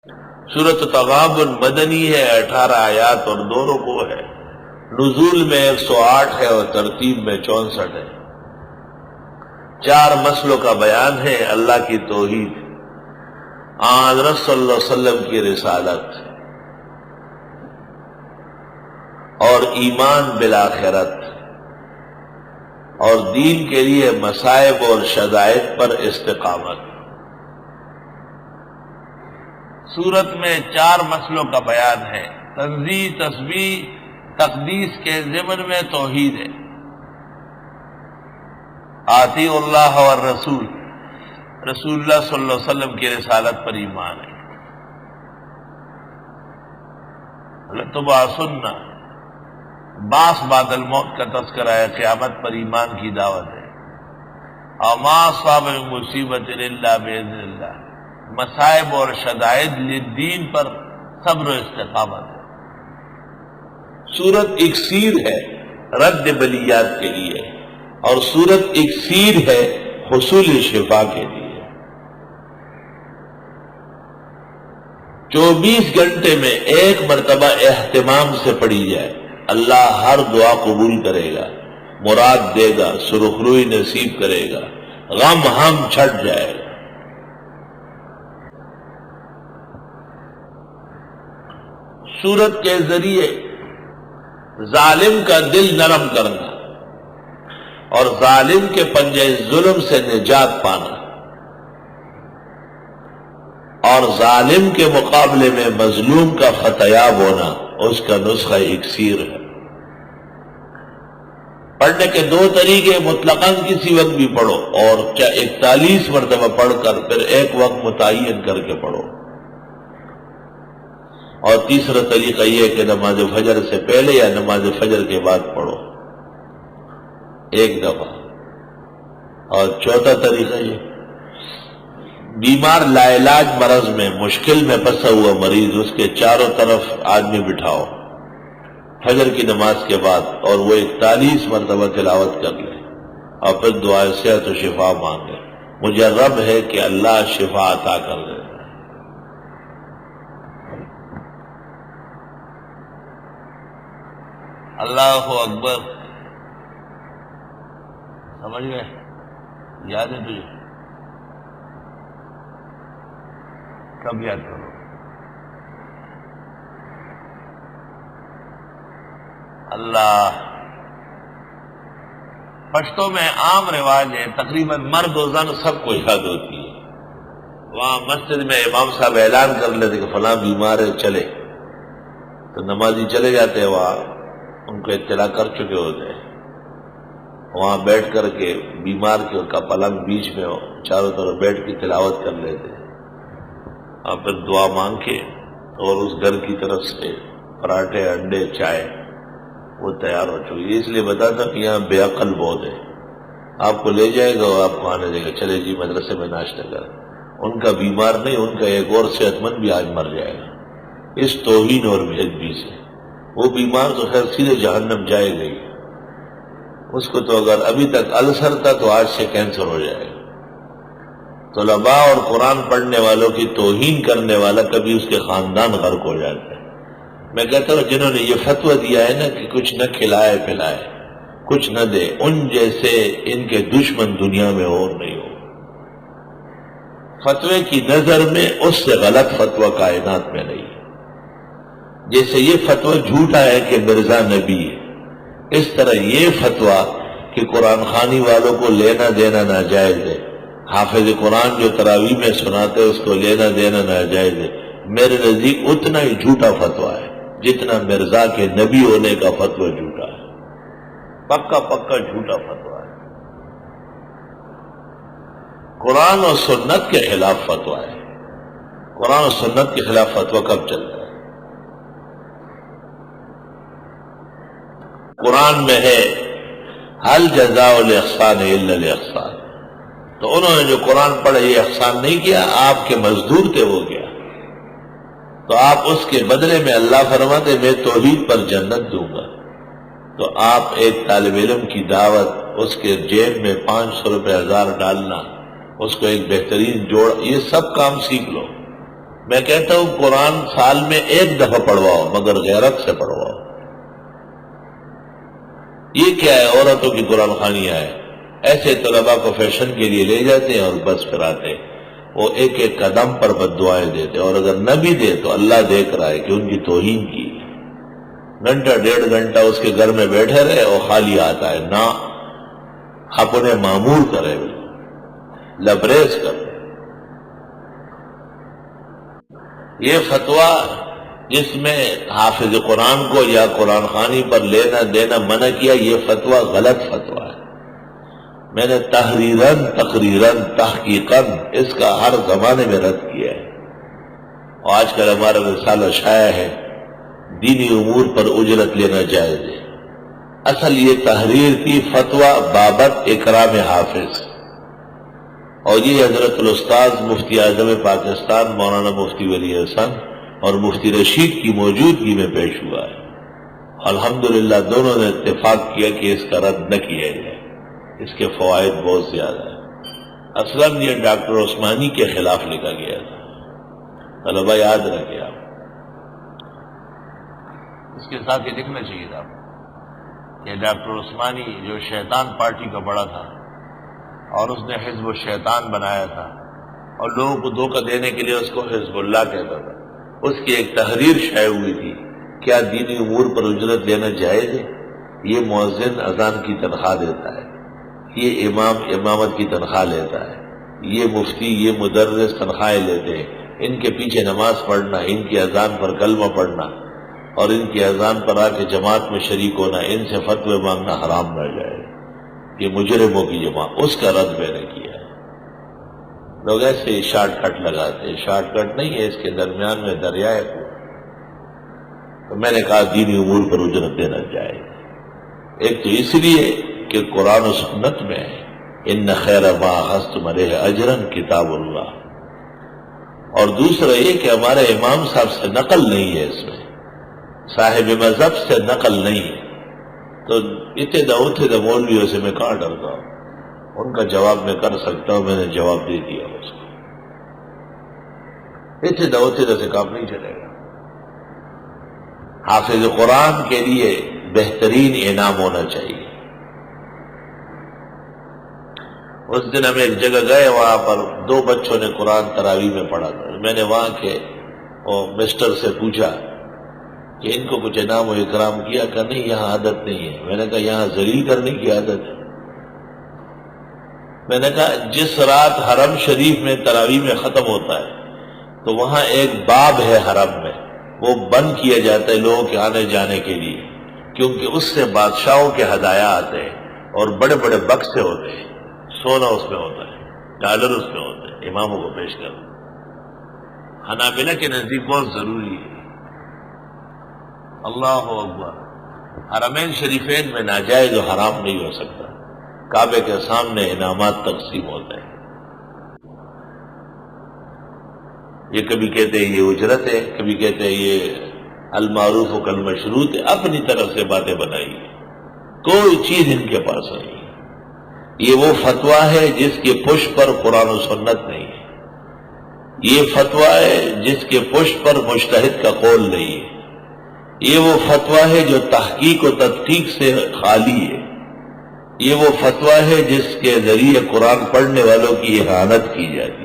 سورۃ تغابن مدنی ہے، 18 آیات اور 2 رکوع ہے، نزول میں 108 ہے اور ترتیب میں 64 ہے۔ 4 مسئلوں کا بیان ہے: اللہ کی توحید، حضرت صلی اللہ علیہ وسلم کی رسالت، اور ایمان بالآخرت، اور دین کے لیے مصائب اور شدائد پر استقامت۔ سورت میں 4 مسئلوں کا بیان ہے۔ تنزیہ، تسبیح، تقدیس کے ضمن میں توحید ہے۔ آتی اللہ اور رسول اللہ صلی اللہ علیہ وسلم کی رسالت پر ایمان ہے۔ لتبعثن، بعث بعد الموت کا تذکرہ ہے، قیامت پر ایمان کی دعوت ہے۔ اور ما اصاب من مصیبت الا باذن اللہ، مصائب اور شدائد للدین پر صبر و استقامت ہے۔ سورت اکسیر ہے رد بلیات کے لیے، اور سورت اکسیر ہے حصول شفا کے لیے۔ 24 گھنٹے میں 1 مرتبہ اہتمام سے پڑھی جائے، اللہ ہر دعا قبول کرے گا، مراد دے گا، سرخ روئی نصیب کرے گا، غم ہم چھٹ جائے گا۔ سورت کے ذریعے ظالم کا دل نرم کرنا اور ظالم کے پنجے ظلم سے نجات پانا، اور ظالم کے مقابلے میں مظلوم کا فتیاب ہونا، اس کا نسخہ اکسیر ہے۔ پڑھنے کے 2 طریقے: مطلقاً کسی وقت بھی پڑھو، اور 41 مرتبہ پڑھ کر پھر ایک وقت متعین کر کے پڑھو، اور تیسرا طریقہ یہ کہ نماز فجر سے پہلے یا نماز فجر کے بعد پڑھو 1 دفعہ، اور چوتھا طریقہ یہ: بیمار لاعلاج مرض میں، مشکل میں پھنسا ہوا مریض، اس کے چاروں طرف آدمی بٹھاؤ فجر کی نماز کے بعد، اور وہ 41 مرتبہ تلاوت کر لے، اور پھر دعائے صحت و شفا مانگے۔ مجرب ہے کہ اللہ شفا عطا کر دے۔ اللہ اکبر، سمجھ گئے؟ یاد ہے تجھے؟ کب یاد کرو؟ اللہ پشتوں میں عام رواج ہے، تقریباً مرد و زن سب کو یاد ہوتی ہے۔ وہاں مسجد میں امام صاحب اعلان کر لیتے کہ فلاں بیمار ہے، چلے، تو نمازی چلے جاتے ہیں، وہاں ان کو اطلاع کر چکے ہوتے ہیں، وہاں بیٹھ کر کے بیمار کا پلنگ بیچ میں ہو، چاروں طرف بیٹھ کے تلاوت کر لیتے ہیں، اور پھر دعا مانگ کے، اور اس گھر کی طرف سے پراٹھے، انڈے، چائے وہ تیار ہو چکی۔ اس لیے بتاتا کہ یہاں بے عقل بہت ہے، آپ کو لے جائے گا اور آپ کو آنے دے گا، چلے جی مدرسے میں ناشتہ کر۔ ان کا بیمار نہیں، ان کا ایک اور صحت مند بھی آج مر جائے گا اس توہین اور بے ادبی سے۔ وہ بیمار تو خیر سیدھے جہنم جائے گا ہی، اس کو تو اگر ابھی تک السر تھا تو آج سے کینسر ہو جائے گا۔ طلباء اور قرآن پڑھنے والوں کی توہین کرنے والا کبھی اس کے خاندان غرق ہو جاتا ہے۔ میں کہتا ہوں جنہوں نے یہ فتویٰ دیا ہے نا کہ کچھ نہ کھلائے پلائے، کچھ نہ دے، ان جیسے ان کے دشمن دنیا میں اور نہیں ہو۔ فتوے کی نظر میں اس سے غلط فتویٰ کائنات میں نہیں۔ جیسے یہ فتویٰ جھوٹا ہے کہ مرزا نبی ہے، اس طرح یہ فتویٰ کہ قرآن خوانی والوں کو لینا دینا ناجائز ہے، حافظ قرآن جو تراویح میں سناتے اس کو لینا دینا ناجائز ہے، میرے نزدیک اتنا ہی جھوٹا فتویٰ ہے جتنا مرزا کے نبی ہونے کا فتویٰ جھوٹا ہے، پکا جھوٹا فتویٰ ہے۔ قرآن و سنت کے خلاف فتویٰ ہے۔ قرآن و سنت کے خلاف فتویٰ کب چلتا ہے؟ قرآن میں ہے حل جزاء الاحسان الا الاحسان، تو انہوں نے جو قرآن پڑھا یہ احسان نہیں کیا، آپ کے مزدور تھے وہ کیا، تو آپ اس کے بدلے میں اللہ فرماتے میں توحید پر جنت دوں گا۔ تو آپ ایک طالب علم کی دعوت، اس کے جیب میں 500 روپے 1000 ڈالنا، اس کو ایک بہترین جوڑ، یہ سب کام سیکھ لو۔ میں کہتا ہوں قرآن سال میں ایک دفعہ پڑھواؤ مگر غیرت سے پڑھواؤ. یہ کیا ہے؟ عورتوں کی قرآن خوانیاں ہے. ایسے طلباء کو فیشن کے لیے لے جاتے ہیں اور بس پھر آتے ہیں. وہ ایک ایک قدم پر بد دعائیں دیتے، اور اگر نہ بھی دے تو اللہ دیکھ رہا ہے کہ ان کی توہین کی. گھنٹہ ڈیڑھ گھنٹہ اس کے گھر میں بیٹھے رہے اور خالی آتا ہے نہ اپنے معمور کرے، لبریز کرے. یہ فتویٰ جس میں حافظ قرآن کو یا قرآن خوانی پر لینا دینا منع کیا، یہ فتویٰ غلط فتویٰ ہے. میں نے تحریراً تقریراً تحقیقاً اس کا ہر زمانے میں رد کیا ہے. اور آج کل ہمارا رسالہ شائع ہے دینی امور پر اجرت لینا جائز ہے. اصل یہ تحریر تھی فتویٰ بابت اکرام حافظ، اور یہ حضرت الاستاذ مفتی اعظم پاکستان مولانا مفتی ولی حسن اور مفتی رشید کی موجودگی میں پیش ہوا ہے. الحمدللہ دونوں نے اتفاق کیا کہ اس کا رد نہ کیا جائے، اس کے فوائد بہت زیادہ ہیں. اصلاً یہ ڈاکٹر عثمانی کے خلاف لکھا گیا تھا، طلبہ یاد رکھے آپ. اس کے ساتھ یہ لکھنا چاہیے تھا کہ ڈاکٹر عثمانی جو شیطان پارٹی کا بڑا تھا اور اس نے حزب الشیطان بنایا تھا اور لوگوں کو دھوکہ دینے کے لیے اس کو حزب اللہ کہتا تھا. اس کی ایک تحریر شائع ہوئی تھی، کیا دینی امور پر اجرت لینا جائز ہے؟ یہ مؤذن اذان کی تنخواہ دیتا ہے، یہ امام امامت کی تنخواہ لیتا ہے، یہ مفتی یہ مدرس تنخواہیں لیتے ہیں. ان کے پیچھے نماز پڑھنا، ان کی اذان پر کلمہ پڑھنا اور ان کی اذان پر آ کے جماعت میں شریک ہونا، ان سے فتوے مانگنا حرام نہ جائے. یہ مجرموں کی جماعت، اس کا رد میں نے کیا ہے. لوگ ایسے شارٹ کٹ لگاتے ہیں، شارٹ کٹ نہیں ہے، اس کے درمیان میں دریا ہے. تو میں نے کہا دینی امور پر اجرت دینا چاہیے. ایک تو اس لیے کہ قرآن و سنت میں ہے ان خیر ما اخذتم علیہ اجرا کتاب اللہ، اور دوسرا یہ کہ ہمارے امام صاحب سے نقل نہیں ہے، اس میں صاحب مذہب سے نقل نہیں ہے. تو اتنے مولویوں سے میں کہاں ڈرتا ہوں؟ ان کا جواب میں کر سکتا ہوں، میں نے جواب دے دیا اس کو. اتنے سے کام نہیں چلے گا. حافظ قرآن کے لیے بہترین انعام ہونا چاہیے. اس دن ہم ایک جگہ گئے، وہاں پر 2 بچوں نے قرآن تراویح میں پڑھا تھا. میں نے وہاں کے مسٹر سے پوچھا کہ ان کو کچھ انعام و اکرام کیا؟ کہ نہیں یہاں عادت نہیں ہے. میں نے کہا یہاں ذلیل کرنے کی عادت ہے. میں نے کہا جس رات حرم شریف میں تراویح میں ختم ہوتا ہے تو وہاں ایک باب ہے حرم میں، وہ بند کیا جاتا ہے لوگوں کے آنے جانے کے لیے، کیونکہ اس سے بادشاہوں کے ہدایہ آتے ہیں اور بڑے بڑے بکسے ہوتے ہیں، سونا اس میں ہوتا ہے، ڈالر اس میں ہوتے ہیں. اماموں کو پیش کرنا حنابلہ کے نزدیک بہت ضروری ہے. اللہ اکبر. حرمین شریفین میں ناجائز و حرام نہیں ہو سکتا. کعبے کے سامنے انعامات تقسیم ہوتے ہیں. یہ کبھی کہتے ہیں یہ اجرت ہے، کبھی کہتے ہیں یہ المعروف و کالمشروط ہے. اپنی طرف سے باتیں بنائی، کوئی چیز ان کے پاس نہیں. یہ وہ فتویٰ ہے جس کے پشت پر قرآن و سنت نہیں ہے. یہ فتویٰ ہے جس کے پشت پر مجتہد کا قول نہیں ہے. یہ وہ فتویٰ ہے جو تحقیق و تدقیق سے خالی ہے. یہ وہ فتویٰ ہے جس کے ذریعے قرآن پڑھنے والوں کی اہانت کی جاتی ہے.